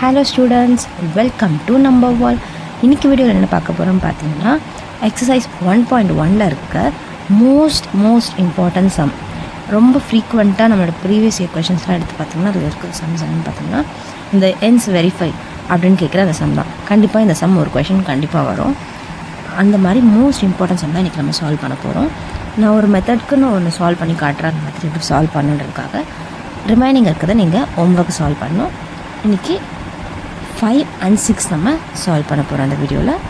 Hello students, welcome to number wall. இன்றைக்கி வீடியோவில் என்ன பார்க்க போகிறோம்னு பார்த்தீங்கன்னா, எக்ஸசைஸ் 1.1 இருக்க மோஸ்ட் இம்பார்ட்டன்ட் சம். ரொம்ப ஃப்ரீக்வெண்ட்டாக நம்மளோட ப்ரீவியஸ் இயர் கொஷின்ஸ்லாம் எடுத்து பார்த்தோம்னா அதில் இருக்கிற சம்ஸ் என்னன்னு பார்த்தோம்னா இந்த என்ஸ் வெரிஃபை அப்படின்னு கேட்குற அந்த சம் தான். கண்டிப்பாக இந்த சம் ஒரு கொஷின் கண்டிப்பாக வரும். அந்த மாதிரி மோஸ்ட் இம்பார்ட்டன்ட் சம் தான் இன்றைக்கி நம்ம சால்வ் பண்ண போகிறோம். நான் ஒரு மெத்தட்க்கு ஒன்று சால்வ் பண்ணி காட்டுறேன். அந்த மெத்தட் எப்படி சால்வ் பண்ணுன்றதுக்காக ரிமைனிங் இருக்கிறத நீங்கள் ஹோம்ஒர்க்கு சால்வ் பண்ணணும். இன்றைக்கி 5 and 6 நம்ம சால்வ் பண்ண போகிறோம் அந்த வீடியோவில்.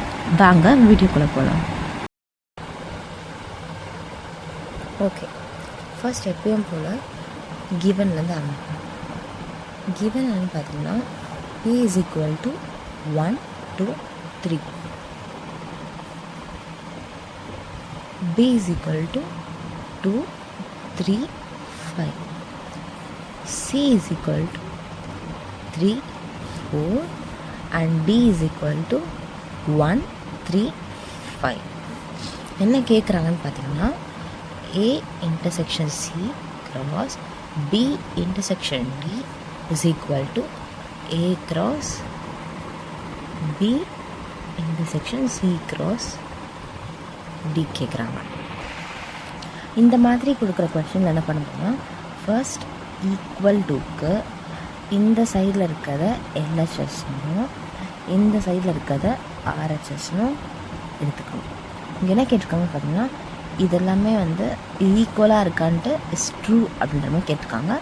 வாங்க வீடியோக்குள்ளே போகலாம். ஓகே, ஃபர்ஸ்ட் எப்பயும் போல் கிவன்லேருந்து ஆரம்பிப்போம். கிவன் என்னன்னு பார்த்தீங்கன்னா A is equal to 1, 2, 3. B is equal to 2, 3, 5. C is equal to 3, 4 and D is equal to 1, 3, 5. என்ன கேட்குறாங்கன்னு பார்த்தீங்கன்னா A intersection C cross B intersection D is equal to A cross B intersection C cross D கேட்குறாங்க. இந்த மாதிரி கொடுக்குற question என்ன பண்ணுறோம்னா, first equal டுக்கு இந்த சைடில் இருக்கிறத எல்ஹெச்எஸ்னும் இந்த சைடில் இருக்கிறத ஆர்ஹெச்எஸ்னும் எடுத்துக்கணும். இங்கே என்ன கேட்டிருக்காங்க பார்த்தீங்கன்னா, இதெல்லாமே ஈக்குவலாக இருக்கான்ட்டு இஸ் ட்ரூ அப்படின்ற மாதிரி கேட்டிருக்காங்க.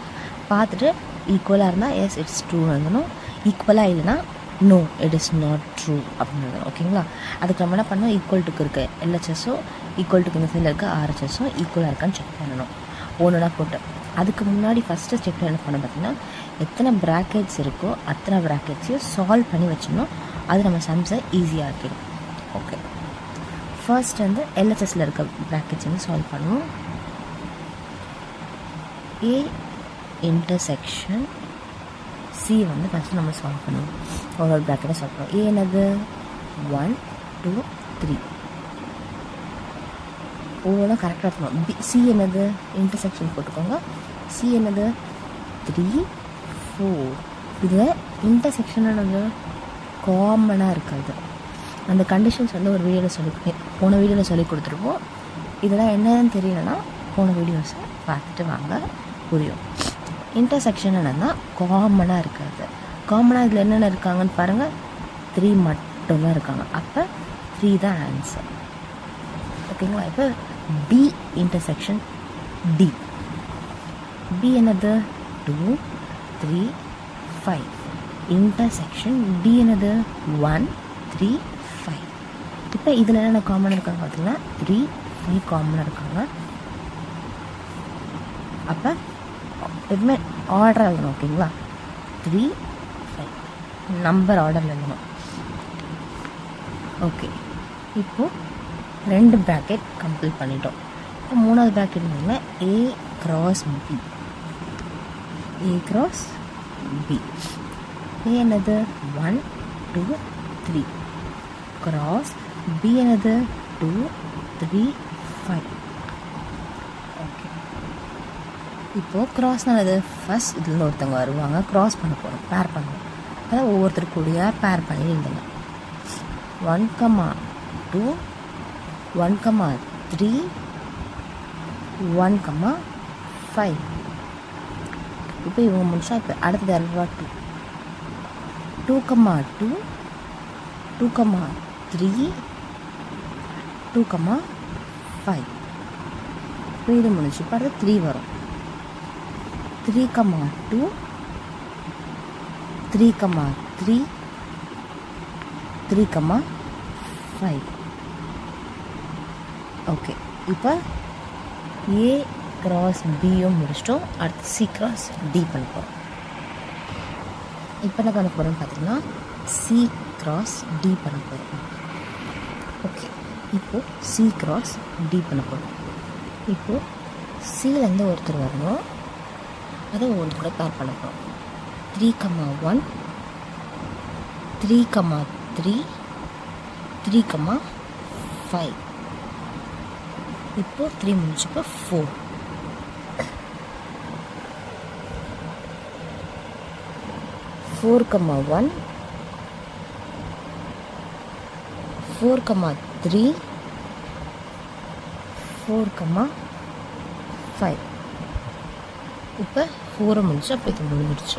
பார்த்துட்டு ஈக்குவலாக இருந்தால் எஸ் இட்ஸ் ட்ரூன்னு எழுதணும், ஈக்குவலாக இல்லைன்னா no it is not true அப்படின்னு. ஓகேங்களா? அதுக்கு நம்ம என்ன பண்ணோம், ஈக்குவல் டுக்கு இருக்க எல்ஹெச்எஸோ ஈக்குவல் டுக்கு இந்த சைடில் இருக்க ஆர்ஹெச்எஸோ ஈக்குவலாக இருக்கான்னு செக் பண்ணணும் ஒன்றுனா போட்டு. அதுக்கு முன்னாடி ஃபஸ்ட்டு ஸ்டெப்பில் என்ன பண்ண பார்த்தீங்கன்னா, எத்தனை ப்ராக்கெட்ஸ் இருக்கோ அத்தனை ப்ராக்கெட்ஸையும் சால்வ் பண்ணி வச்சிடணும். அது நம்ம சம்ஸை ஈஸியாக ஆக்கிடும். ஓகே, ஃபர்ஸ்ட் எல்ஹெச்எஸில் இருக்க ப்ராக்கெட்ஸ் சால்வ் பண்ணுவோம். ஏ இன்டர்செக்ஷன் சி ஃபஸ்ட்டு நம்ம சால்வ் பண்ணுவோம். ஒரு ப்ராக்கெட்டை சால்வ் பண்ணுவோம். ஏ என்னது 1, 2, 3 ஒவ்வொன்றும் கரெக்டாக இருக்கணும். சி என்னது இன்டர்செக்ஷன் போட்டுக்கோங்க. சி என்னது 3, 4. இது இன்டர்செக்ஷன் காமனாக இருக்காது. அந்த கண்டிஷன்ஸ் ஒரு வீடியோவில் போன வீடியோவில் சொல்லி கொடுத்துருப்போம். இதெல்லாம் என்னன்னு தெரியலன்னா போன வீடியோஸை பார்த்துட்டு வாங்க, புரியும். இன்டர்செக்ஷன் என்னன்னா காமனாக இருக்காது. காமனாக இதில் என்னென்ன இருக்காங்கன்னு பாருங்கள், 3 மட்டும்தான் இருக்காங்க. அப்போ 3 தான் ஆன்சர். ஓகேங்களா? இப்போ பி இன்டர்செக்ஷன் டி. பி என்னது 2, 3, 5. இன்டர்செக்ஷன் டி என்னது 1, 3, 5. இப்போ இதில் என்னென்ன காமனாக இருக்காங்க பார்த்தீங்கன்னா 3, 5 காமனாக இருக்காங்க. அப்போ எப்பவுமே ஆர்டர் எழுதணும். ஓகேங்களா? 3, 5 நம்பர் ஆர்டரில் எழுதணும். ஓகே, இப்போது 2 ப்ராக்கெட் கம்ப்ளீட் பண்ணிட்டோம். இப்போ 3வது ப்ராக்கெட் பார்த்தீங்கன்னா A cross B. A cross B. A என்னது 1, 2, 3 கிராஸ் பி என்னது 2, 3, 5. ஓகே, இப்போது கிராஸ்னால் அது ஃபஸ்ட் இதுலேருந்து ஒருத்தவங்க வருவாங்க, கிராஸ் பண்ண போகிறோம், பேர் பண்ணுவோம். அதான் ஒவ்வொருத்தர் கூடிய பேர் பண்ணி எழுதலாம். 1, 2, 1, 3, 1, 5. இப்போ இவங்க முடிச்சா இப்போ அடுத்தது அல்வா 2, 2, 2, 2, 3, 2, 5. இப்போ இது முடிச்சு இப்போ அடுத்து 3 வரும். 3, 2, 3, 3, 3, 5. ஓகே, இப்போ ஏ கிராஸ் பியும் முடிச்சிட்டோம். அடுத்து சி கிராஸ் டி பண்ண போகிறோம். இப்போ என்ன பண்ண போகிறோம்னு பார்த்தீங்கன்னா சி கிராஸ் டி பண்ண போகிறோம். ஓகே, இப்போது சி கிராஸ் டி பண்ண போகிறோம். இப்போது சிலேருந்து ஒருத்தர் வரணும், அதை ஒவ்வொரு கூட பேர் பண்ண போகிறோம். 3, 1, 3, 3, 3, 5. இப்போது 3 முடிச்சப்போ 4. 4 4,1 4,3 4,5. இப்போ 4 முடிச்சு, அப்போ இது முடிஞ்சிடுச்சு.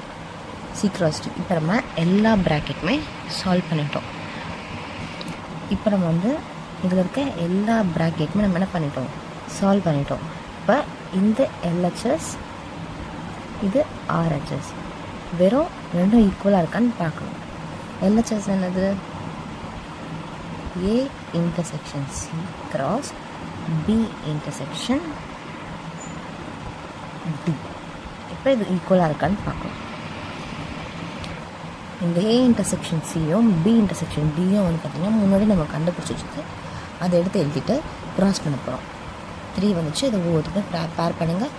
C×D. இப்போ நம்ம எல்லா ப்ராக்கெட்டுமே சால்வ் பண்ணிட்டோம். இப்போ நம்ம வந்து இதில் இருக்க எல்லா ப்ராக்கெட்டுமே நம்ம என்ன பண்ணிட்டோம், சால்வ் பண்ணிட்டோம். இப்போ இந்த LHS, இது RHS, வெறும் ரெண்டும் ஈக்குவலாக இருக்கான்னு பார்க்கணும். LHS என்னது? A intersection C cross B intersection D. இப்போ இது ஈக்குவலாக இருக்கான்னு பார்க்கணும். இந்த A intersection Cயும் B intersection Dயும் வந்து பார்த்திங்கன்னா முன்னாடி நம்ம கண்டுபிடிச்சி வச்சுட்டு அதை எடுத்து எழுதிட்டு க்ராஸ் பண்ண போகிறோம். 3 வந்துச்சு, இதை ஒவ்வொருத்தருக்கும் பேர் பண்ணுங்கள்.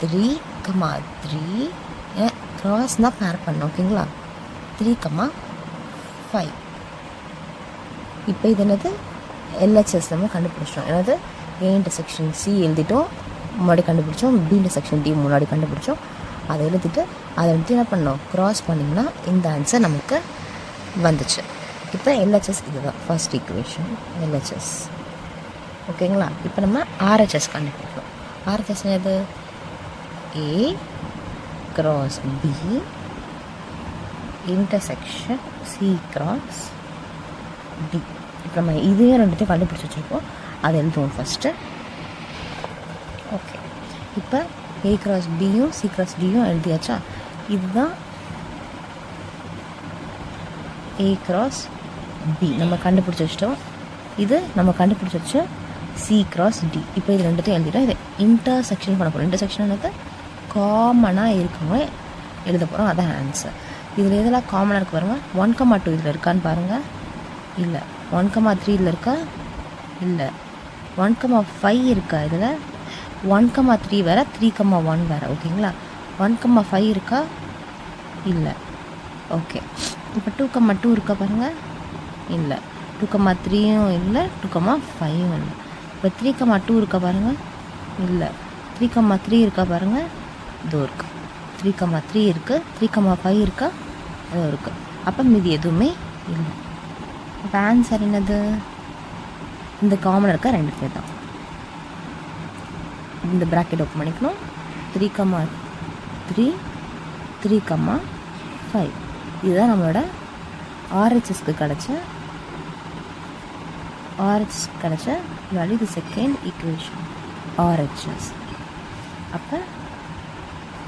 3,3 க்ராஸ் தான் பேர் பண்ணோம். ஓகேங்களா? 3,5. இப்போ இது என்னது? LHS நம்ம கண்டுபிடிச்சோம். என்னது? A intersection C எழுதிட்டோம், முன்னாடி கண்டுபிடிச்சோம். B intersection D முன்னாடி கண்டுபிடிச்சோம். அதை எழுதிட்டு அதை வந்து என்ன பண்ணோம், க்ராஸ் பண்ணிங்கன்னா இந்த ஆன்சர் நமக்கு வந்துச்சு. இப்போ LHS இதுதான் ஃபர்ஸ்ட் ஈக்குவேஷன், LHS. ஓகேங்களா? இப்போ நம்ம RHS கண்டுபிடிக்கணும். RHS என்னது? A cross B intersection C cross D. இப்போ நம்ம இதையும் ரெண்டுத்தையும் கண்டுபிடிச்சி வச்சுருக்கோம், அதை எழுதுவோம் ஃபஸ்ட்டு. ஓகே, இப்போ A×B யும் C×Dயும் எழுதியாச்சா? இதுதான் A×B நம்ம கண்டுபிடிச்சி வச்சிட்டோம். இது நம்ம கண்டுபிடிச்சி வச்ச C×D. இப்போ இது ரெண்டுத்தையும் எழுதிட்டோம். இதை இன்டர்செக்ஷன் பண்ண போகிறோம். இன்டர்செக்ஷன் என்னது? காமனாக இருக்கவங்க எழுத போகிறோம், அதான் ஆன்சர். இதில் எதெல்லாம் காமனாக இருக்கு பாருங்கள். 1,2 இதில் இருக்கான்னு பாருங்கள். இல்லை. 1,3 இதில் இருக்கா? இல்லை. 1,5 இருக்கா இதில்? 1,3 வேறு, 3,1 வேறு. ஓகேங்களா? 1,5 இருக்கா? இல்லை. ஓகே. இப்போ 2,2 இருக்கா பாருங்கள். இல்லை. 2,3யும் இல்லை, 2,5யும் இல்லை. இப்போ 3,2 இருக்கா பாருங்கள். இல்லை. 3,3 இருக்கா பாருங்கள். இதோ இருக்குது. 3,3 இருக்குது. 3,5 இருக்கா? இதோ இருக்குது. அப்போ மீதி எதுவுமே இல்லை. இப்போ ஆன்சர் என்னது? இந்த காமன் இருக்க ரெண்டு பேர் தான். இந்த ப்ராக்கெட் ஓப்பன் பண்ணிக்கணும். 3,3 3,5 இதுதான் நம்மளோட RHSக்கு கிடச்ச வேல்யூ. இது செகண்ட் ஈக்குவேஷன் RHS. அப்போ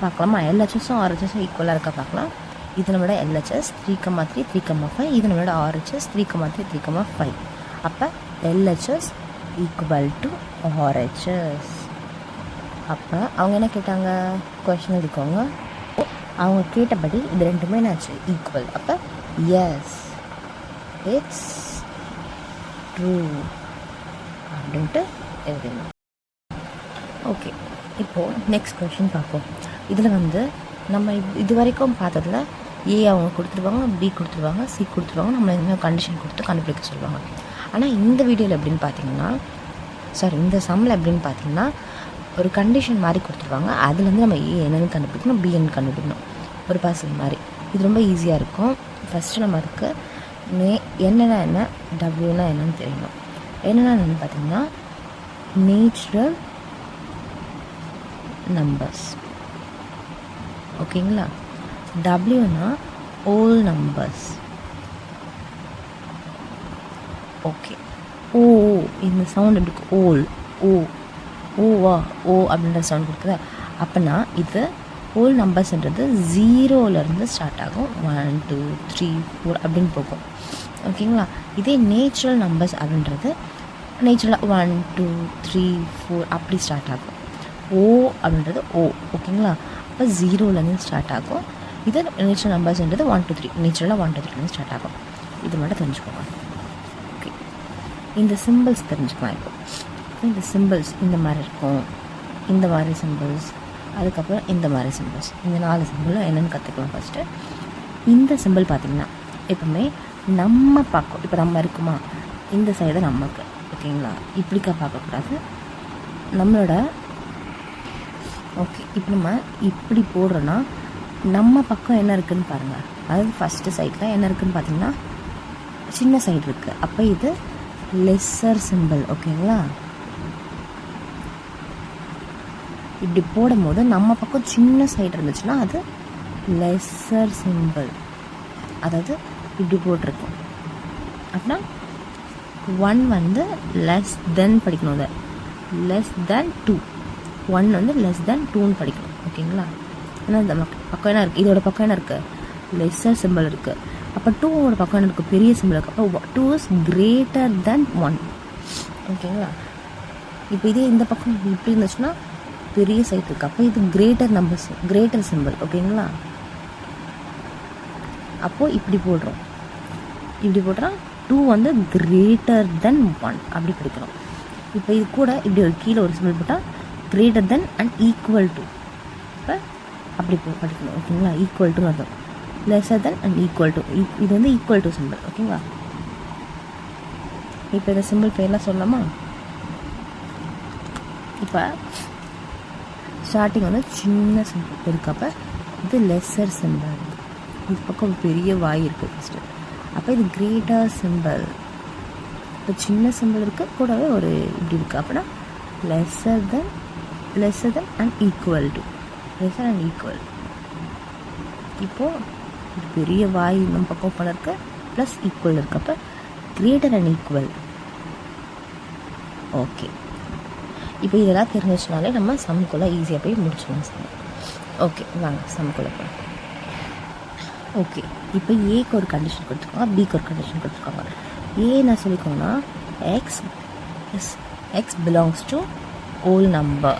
பார்க்கலாமா? LHSம் RHSம் ஈக்குவலாக இருக்கா பார்க்கலாம். இது நம்மளோட LHS 3,3 3,5. இது நம்மளோட RHS 3,3 3,5. அப்போ LHS ஈக்குவல் டு RHS. அப்போ அவங்க என்ன கேட்டாங்க? கொஷின் எழுதிக்கோங்க. அவங்க கேட்டபடி இது ரெண்டுமே என்னாச்சு? ஈக்குவல். அப்போ எஸ், இட்ஸ் ட்ரூ அப்படின்ட்டு எழுதணும். ஓகே, இப்போது நெக்ஸ்ட் கொஷின் பார்ப்போம். இதில் வந்து நம்ம இது வரைக்கும் பார்த்ததில் ஏ அவங்க கொடுத்துருவாங்க, பி கொடுத்துருவாங்க, சி கொடுத்துருவாங்க, நம்மளை என்ன கண்டிஷன் கொடுத்து கண்டுபிடிக்க சொல்லுவாங்க. ஆனால் இந்த வீடியோவில் எப்படின்னு பார்த்தீங்கன்னா, இந்த சம்மில் எப்படின்னு பார்த்தீங்கன்னா, ஒரு கண்டிஷன் மாதிரி கொடுத்துருவாங்க. அதுலேருந்து நம்ம ஏ என்னென்னு கண்டுபிடிக்கணும், பி என்னன்னு கண்டுபிடிக்கணும், ஒரு பர்சன் மாதிரி. இது ரொம்ப ஈஸியாக இருக்கும். ஃபஸ்ட்டு நம்ம அதுக்கு என்னென்னா என்ன, டபிள்யூனா என்னன்னு தெரியணும். என்னென்னு பார்த்தீங்கன்னா, நேச்சுரல் நம்பர்ஸ். ஓகேங்களா? டபிள்யூனா ஓல் நம்பர்ஸ். ஓகே. ஓ இந்த சவுண்ட் எப்படி இருக்கு? ஓல், ஓவா, ஓ அப்படின்ற சவுண்ட் கொடுக்குதா? அப்போனா இது ஹோல் நம்பர்ஸ்ன்றது 0லேருந்து ஸ்டார்ட் ஆகும். 1 2 3 4 அப்படின்னு போகும். ஓகேங்களா? இதே நேச்சுரல் நம்பர்ஸ் அப்படின்றது நேச்சுரலாக 1 2 3 4 அப்படி ஸ்டார்ட் ஆகும். ஓ அப்படின்றது ஓ. ஓகேங்களா? அப்போ 0லேருந்து ஸ்டார்ட் ஆகும். இது நேச்சுரல் நம்பர்ஸ்ன்றது 1 2 3 நேச்சுரலாக 1 2 3லேருந்து ஸ்டார்ட் ஆகும். இது மட்டும் தெரிஞ்சுக்கோங்க. ஓகே, இந்த சிம்பிள்ஸ் தெரிஞ்சுக்கலாம். இப்போ இந்த சிம்பிள்ஸ் இந்த மாதிரி இருக்கும், இந்த மாதிரி சிம்பிள்ஸ், அதுக்கப்புறம் இந்த மாதிரி சிம்பிள்ஸ். இந்த 4 சிம்பிளும் என்னென்னு கற்றுக்கலாம். ஃபஸ்ட்டு இந்த சிம்பிள் பார்த்திங்கன்னா எப்பவுமே நம்ம பார்க்கும். இப்போ நம்ம இருக்குமா, இந்த சைடு நமக்கு. ஓகேங்களா? இப்படிக்கா பார்க்கக்கூடாது நம்மளோட. ஓகே, இப்போ நம்ம இப்படி போடுறோன்னா நம்ம பக்கம் என்ன இருக்குதுன்னு பாருங்கள். அதாவது ஃபஸ்ட்டு சைடில் என்ன இருக்குதுன்னு பார்த்தீங்கன்னா சின்ன சைடு இருக்குது. அப்போ இது லெஸ்ஸர் சிம்பிள். ஓகேங்களா? இப்படி போடும்போது நம்ம பக்கம் சின்ன சைடு இருந்துச்சுன்னா அது லெஸ்ஸர் சிம்பிள். அதாவது இப்படி போட்டிருக்கோம் அப்படின்னா 1 வந்து லெஸ் தென் படிக்கணும். அதை லெஸ் தென் 2, 1 வந்து லெஸ் தென் 2ன்னு படிக்கணும். ஓகேங்களா? ஏன்னா இந்த பக்கம் என்ன இருக்குது, இதோட பக்கம் என்ன இருக்குது, லெஸ்ஸர் சிம்பிள் இருக்குது. அப்போ 2ஓட பக்கம் என்ன இருக்குது, பெரிய சிம்பிள் இருக்குது. அப்போ 2 இஸ் கிரேட்டர் தென் 1. ஓகேங்களா? இப்போ இதே இந்த பக்கம் இப்படி இருந்துச்சுன்னா பெரிய சைட் இருக்குது. அப்போ இது கிரேட்டர் நம்பர்ஸ், கிரேட்டர் சிம்பிள். ஓகேங்களா? அப்போது இப்படி போடுறோம். இப்படி போட்டால் 2 வந்து கிரேட்டர் தென் 1 அப்படி படிக்கணும். இப்போ இது கூட இப்படி ஒரு கீழே ஒரு சிம்பிள் போட்டால் greater than and equal to. இப்போ அப்படி படிக்கணும். ஓகேங்களா? ஈக்குவல் டுன்னு அர்த்தம். Lesser then and equal to, இது வந்து ஈக்குவல் டு சிம்பிள். ஓகேங்களா? இப்போ இந்த சிம்பிள் பேர்லாம் சொல்லலாமா? இப்போ ஸ்டார்டிங் வந்து சின்ன சிம்பிள் இருக்கப்போ இது லெஸ்ஸர் சிம்பிள். இது பக்கம் பெரிய வாய் இருக்குது ஃபஸ்ட்டு. அப்போ இது கிரேட்டர் சிம்பிள். இப்போ சின்ன சிம்பிள் இருக்குது, கூடவே ஒரு இப்படி இருக்குது. அப்படின்னா lesser then and equal to, lesser and equal. இப்போது இது பெரிய வாய் நம்ம பக்கம் போல இருக்கு, ப்ளஸ் ஈக்குவல் இருக்கப்போ கிரேட்டர் அண்ட் ஈக்குவல். ஓகே, இப்போ இதெல்லாம் தெரிஞ்சிச்சுனாலே நம்ம சம்குள்ளே ஈஸியாக போய் முடிச்சிடலாம் சார். ஓகே, வாங்க சம்குள்ளே போகலாம். ஓகே, இப்போ ஏக்கு ஒரு கண்டிஷன் கொடுத்துருக்காங்க, பிக்கு ஒரு கண்டிஷன் கொடுத்துருக்காங்க. ஏ என்ன சொல்லிக்கோங்கன்னா x belongs to whole number.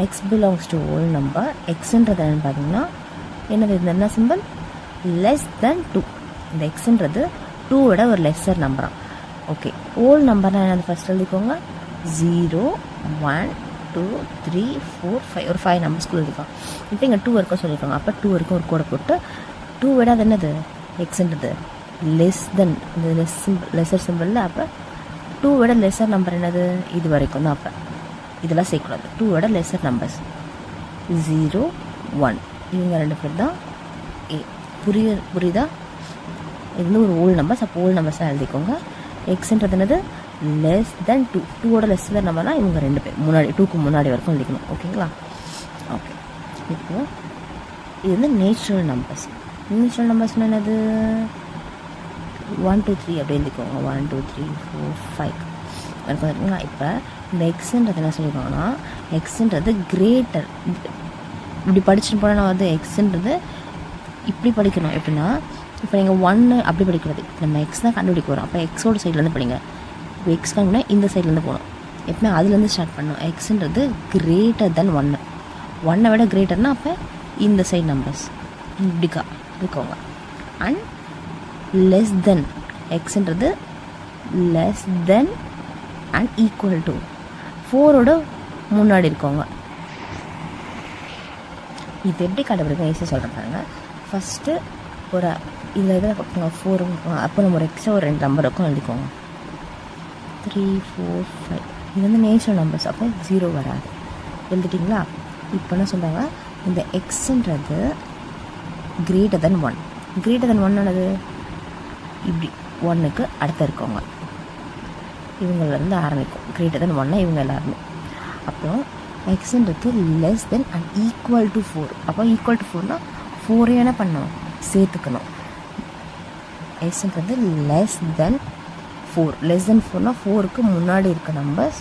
X belongs to whole number. எக்ஸுன்றது என்னென்னு பார்த்தீங்கன்னா என்னது, இந்த என்ன சிம்பிள், லெஸ் தென் 2. இந்த எக்ஸுன்றது 2 ஒரு லெஸ்ஸர் நம்பராக. ஓகே, ஹோல் நம்பர்னால் என்னது ஃபஸ்ட் எழுதிக்கோங்க. 0, 1, 2, 3, 4, 5, ஒரு 5 நம்பர்ஸ்குள்ளே இருக்கும். இப்போ இங்கே 2 வரைக்கும் சொல்லியிருக்காங்க. அப்போ 2 வரைக்கும் ஒரு கோடை போட்டு 2 விட அது என்னது, எக்ஸுன்றது லெஸ் தென், இந்த லெஸ்ஸர் சிம்பிளில். அப்போ 2 விட லெஸ்ஸர் நம்பர் என்னது, இது வரைக்கும் தான். அப்போ இதெல்லாம் சேர்க்கக்கூடாது. 2 விட லெஸ்ஸர் நம்பர்ஸ் 0, 1 இவங்க 2 பேர் தான் ஏ. புரியுதா? இது வந்து ஒரு ஹோல் நம்பர்ஸ். அப்போ ஹோல் நம்பர்ஸாக எழுதிக்கோங்க. எக்ஸுன்றது என்னது, லெஸ் தென் 2. 2ஓட லெஸ் தென் நம்பர்னால் இவங்க 2 பேர் முன்னாடி, 2க்கு முன்னாடி வரைக்கும் எழுதிக்கணும். ஓகேங்களா? ஓகே, இப்போது இது வந்து நேச்சுரல் நம்பர்ஸ். நேச்சுரல் நம்பர்ஸ்னால் என்னது, 1, 2, 3 அப்படி எழுதிக்கோங்க. 1, 2, 3, 4, 5 வரைக்கும் இருக்குங்களா? இப்போ இந்த எக்ஸுன்றது என்ன சொல்லியிருக்காங்கன்னா, எக்ஸுன்றது கிரேட்டர். இப்படி படிச்சுட்டு போனால் நான் வந்து எக்ஸுன்றது இப்படி படிக்கணும். எப்படின்னா, இப்போ நீங்கள் 1 அப்படி படிக்கிறது, நம்ம எக்ஸ் தான் கண்டுபிடிக்க வரோம். அப்போ எக்ஸோட சைட்லேருந்து படிங்க. இப்போ எக்ஸ் காணுன்னா இந்த சைட்லேருந்து போகணும். எப்பவுமே அதுலேருந்து ஸ்டார்ட் பண்ணணும். எக்ஸுன்றது கிரேட்டர் தென் 1. 1 விட கிரேட்டர்னால் அப்போ இந்த சைட் நம்பர்ஸ் இப்படிக்கா இருக்கோங்க. அண்ட் லெஸ் தென், எக்ஸுன்றது less than and equal to 4ஓட முன்னாடி இருக்கோங்க. இது எப்படி கண்டுபிடிக்கும் ஈஸியாக சொல்கிறேன் பாருங்க. ஃபஸ்ட்டு ஒரு இதில் இதில் பார்ப்போங்க 4 இருக்கும். அப்போ நம்ம ஒரு எக்ஸ்ட்ரா ஒரு 2 நம்பர் இருக்கும் எழுதிக்கோங்க. 3, 4, 5 இது வந்து நேச்சுரல் நம்பர்ஸ். அப்போ 0 வராது. எழுதிட்டிங்களா? இப்போ என்ன சொல்கிறாங்க, இந்த எக்ஸுன்றது கிரேட்டர் தென் 1. கிரேட்டர் தென் 1 ஆனது இப்படி 1க்கு அடுத்த இருக்கவங்க, இவங்களிருந்து ஆரம்பிக்கும். கிரேட்டர் தென் 1 இவங்க எல்லாருமே. அப்புறம் எக்ஸுன்றது less than and equal to 4. அப்போ ஈக்குவல் டு 4னால் 4 என்ன பண்ணணும், சேர்த்துக்கணும். எக்ஸுன்றது லெஸ் தென் 4. லெஸ் தென் 4னால் 4க்கு முன்னாடி இருக்க நம்பர்ஸ்.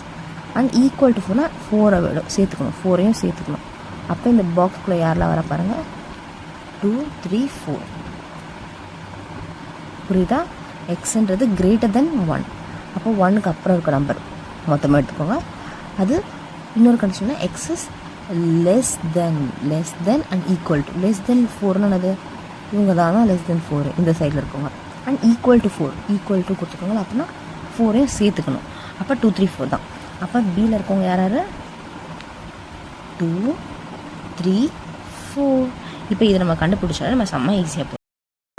அண்ட் ஈக்குவல் டு 4னால் 4 விட சேர்த்துக்கணும், 4ஐயும் சேர்த்துக்கணும். அப்போ இந்த பாக்ஸ்குள்ளே யாரெல்லாம் வர பாருங்கள், 2, 3, 4. புரியுதா? எக்ஸுன்றது கிரேட்டர் தென் 1. அப்போ 1க்கு அப்புறம் இருக்க நம்பர் மொத்தமாக எடுத்துக்கோங்க. அது இன்னொரு கண்டிஷன்னா x is less than and equal to. Less than 4ன்னு இவங்க தான் லெஸ் தென் 4 இந்த சைடில் இருக்கவங்க. And equal to 4, equal to கொடுத்துருக்கோங்களா, அப்படின்னா 4ஐயும் சேர்த்துக்கணும். அப்போ 2, 3, 4 தான். அப்போ பியில் இருக்கவங்க யார் யார், 2, 3, 4. இப்போ இதை நம்ம கண்டுபிடிச்சாலும் நம்ம செம்ம ஈஸியாக போகும்.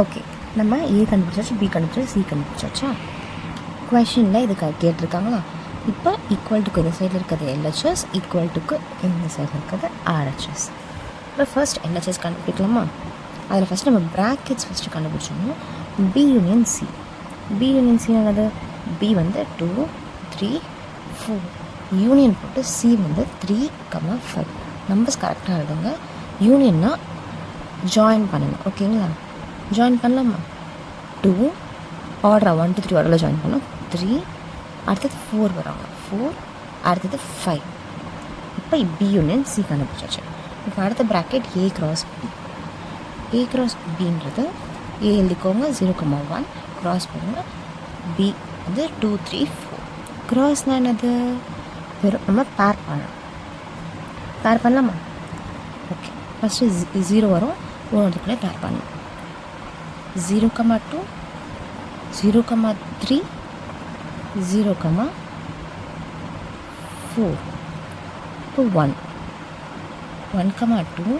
ஓகே, நம்ம ஏ கண்டுபிடிச்சாச்சு, பி கண்டுபிடிச்சாச்சு, சி கண்டுபிடிச்சாச்சா. கொஷனில் இது கேட்டிருக்காங்களா. இப்போ ஈக்குவல் டுக்கு இந்த சைடில் இருக்கிறது எல்ஹெச்எஸ், ஈக்குவல் டுக்கு இந்த சைடில் இருக்கிறது ஆர்ஹெச்எஸ். இப்போ ஃபர்ஸ்ட் LHS கண்டுபிடிக்கலாமா? அதில் ஃபஸ்ட் நம்ம ப்ராக்கெட்ஸ் ஃபஸ்ட்டு கண்டுபிடிச்சோம்னா B union C. B union C என்னது? B வந்து 2 3 4 யூனியன் போட்டு C வந்து 3, 5. நம்பர்ஸ் கரெக்டாக எழுதுங்க. யூனியன்னா ஜாயின் பண்ணணும், ஓகேங்களா? ஜாயின் பண்ணலாமா? 2 ஆர்டரா 1 2 3 ஆர்டரில் ஜாயின் பண்ணோம். 3 அடுத்தது 4 வராங்க, 4 அடுத்தது 5. இப்போ B யூனியன் C கண்டுபிடிச்சாச்சு. இப்போ அடுத்த bracket A cross B. A cross Bன்றது A எழுதிக்கோங்க 0,1 க்ராஸ் பண்ணுங்கள். B வந்து 2 3 4. க்ராஸ்னால் என்னது? வெறும் நம்ம பேர் பண்ணணும். பேர் பண்ணலாமா? ஓகே, ஃபஸ்ட்டு 0 வரும், ஒன்றுக்குள்ளே பேர் பண்ணணும். 0,2 0,3 0,4. இப்போ 1 1,2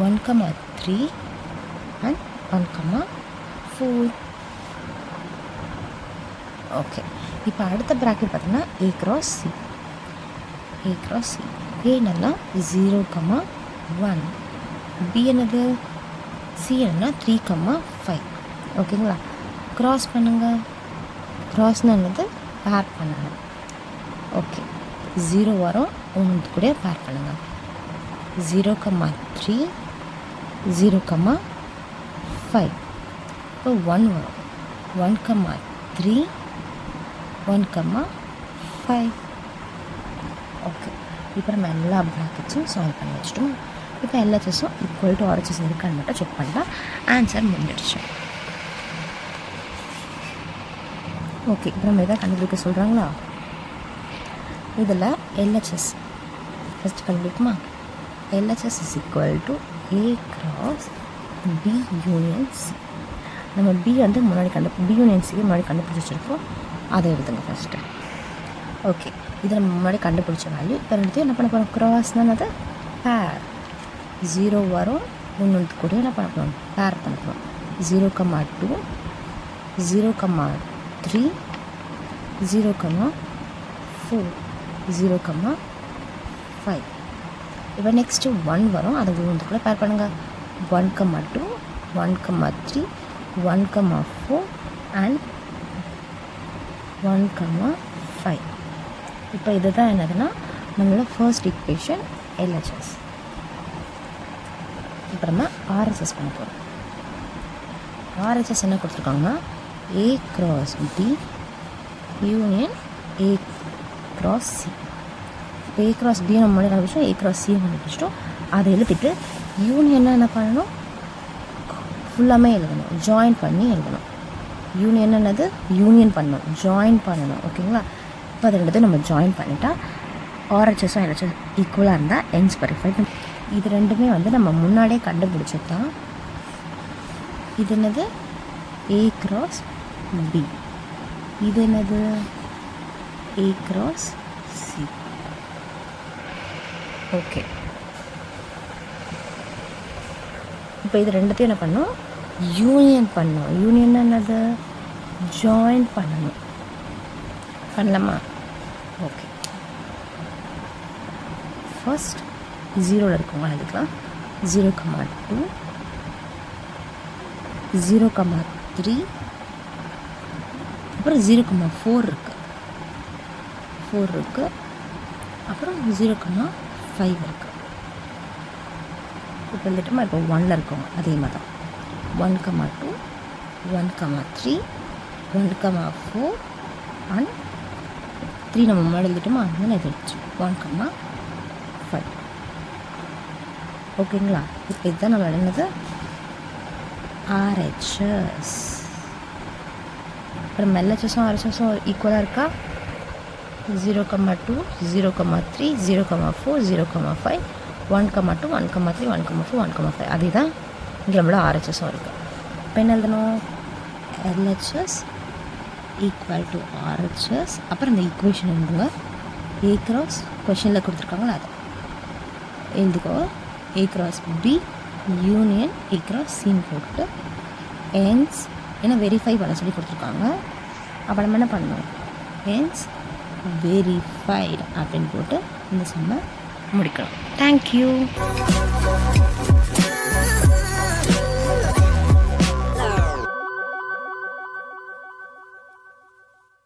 1,3 and 1,4. ஓகே, இப்போ அடுத்த ப்ராக்கெட் பார்த்தீங்கன்னா A cross C. A cross C. A என்னன்னா 0,1. B என்னது? C என்னன்னா 3,5. ஓகேங்களா? க்ராஸ் பண்ணுங்கள். க்ராஸ்னால் என்னது? பேர் பண்ணணும். ஓகே, 0 வரும், ஒன்று கூட பேர் பண்ணுங்கள். 0,3 0,5. இப்போ 1 வரும், 1,3 1,5. ஓகே, இப்போ நம்ம எல்லா ப்ராக்கெட்ஸும் சால்வ் பண்ணி வச்சிட்டோம். இப்போ LHSஸும் ஈக்குவல் டு RHS இருக்கான்னு மட்டும் செக் பண்ணலாம். ஆன்சர் முடிஞ்சிடுச்சு. ஓகே, இப்போ நம்ம எதாவது கண்டுபிடிக்க சொல்கிறாங்களா? இதில் LHS ஃபஸ்ட்டு கண்டுபிடிக்குமா? LHS is equal to A cross B union C. நம்ம B வந்து முன்னாடி B யூனியன் C முன்னாடி கண்டுபிடிச்சி வச்சுருக்கோம், அதை எழுதுங்க ஃபஸ்ட்டு. ஓகே, இதை நம்ம முன்னாடி கண்டுபிடிச்ச வேல்யூ. இப்போ ரெண்டுத்தையும் என்ன பண்ண போகிறோம்? க்ராஸ்னால் அது பேர். 0 வரும், ஒன்று கூட என்ன பண்ண போகிறோம்? பேர் பண்ண போகிறோம். 0,2 0,3 0,4 0,5. இப்போ நெக்ஸ்ட்டு 1 வரும், அதை ஒன்று கூட பேர் பண்ணுங்கள். 1,2 1,3 1,4 and 1,5. இப்போ இதுதான் என்னதுன்னா நம்மளோட ஃபர்ஸ்ட் ஈக்குவேஷன் LHS. இப்போ நம்ம RHS பண்ண போகிறோம். RHS என்ன கொடுத்துருக்காங்கன்னா A cross B union A cross C. A cross B நம்ம முன்னாடி கண்டுபிடிச்சோம், A க்ராஸ் C கண்டுபிடிச்சிட்டோம். அதை எழுதிட்டு யூனியன்னா என்ன பண்ணணும்? ஃபுல்லாமே எழுதணும், ஜாயின் பண்ணி எழுதணும். யூனியன் என்னது? யூனியன் பண்ணணும், ஜாயின் பண்ணணும், ஓகேங்களா? இப்போ அது ரெண்டுத்தையும் நம்ம ஜாயின் பண்ணிட்டா RHSஸும் LHS ஈக்குவலாக இருந்தால் ends வெரிஃபைட். இது ரெண்டுமே வந்து நம்ம முன்னாடியே கண்டுபிடிச்சது தான். இது என்னது? A cross B. இது என்னது? A cross C. ஓகே, இப்போ இது ரெண்டுத்தையும் என்ன பண்ணணும்? யூனியன் பண்ணணும். யூனியன் என்னது? ஜாயின் பண்ணணும். பண்ணலாமா? ஓகே, ஃபர்ஸ்ட் 0ல் இருக்கவங்க எழுதிக்கலாம். 0,2 0,3 அப்புறம் 0,4 இருக்குது, 4 இருக்குது, அப்புறம் 0,5 இருக்குது. இப்போ எழுதிட்டோமா? இப்போ 1ல் இருக்கோம், அதே மாதிரி தான் 1,2 1,3 1,4 and 3 நம்ம முன்னாடி எழுதிட்டோமா? அதனால எழுதிடுச்சு 1,5. ஓகேங்களா? இப்போ இதுதான் நம்ம எழுதுனது RHS. அப்புறம் LHSஸும் RHSஸும் ஈக்குவலாக இருக்கா? 0,2 0,3 0,4 0,5 1,2 1,3 1,4 1,5. அதே தான் இங்கே நம்மளோட RHSஸும் இருக்குது. இப்போ என்ன எழுதணும்? LHS equal to RHS. அப்புறம் இந்த ஈக்குவேஷன் எழுதுங்க. A க்ராஸ் கொஷனில் கொடுத்துருக்காங்களா அதை எழுதிக்கோ. A cross B union A cross சின்னு போட்டு ends ஏன்னா வெரிஃபை பண்ண சொல்லி கொடுத்துருக்காங்க. அப்போ நம்ம என்ன பண்ணணும்? ends வெரிஃபைடு அப்படின்னு போட்டு இந்த சம்மை முடிக்கணும். தேங்க்யூ.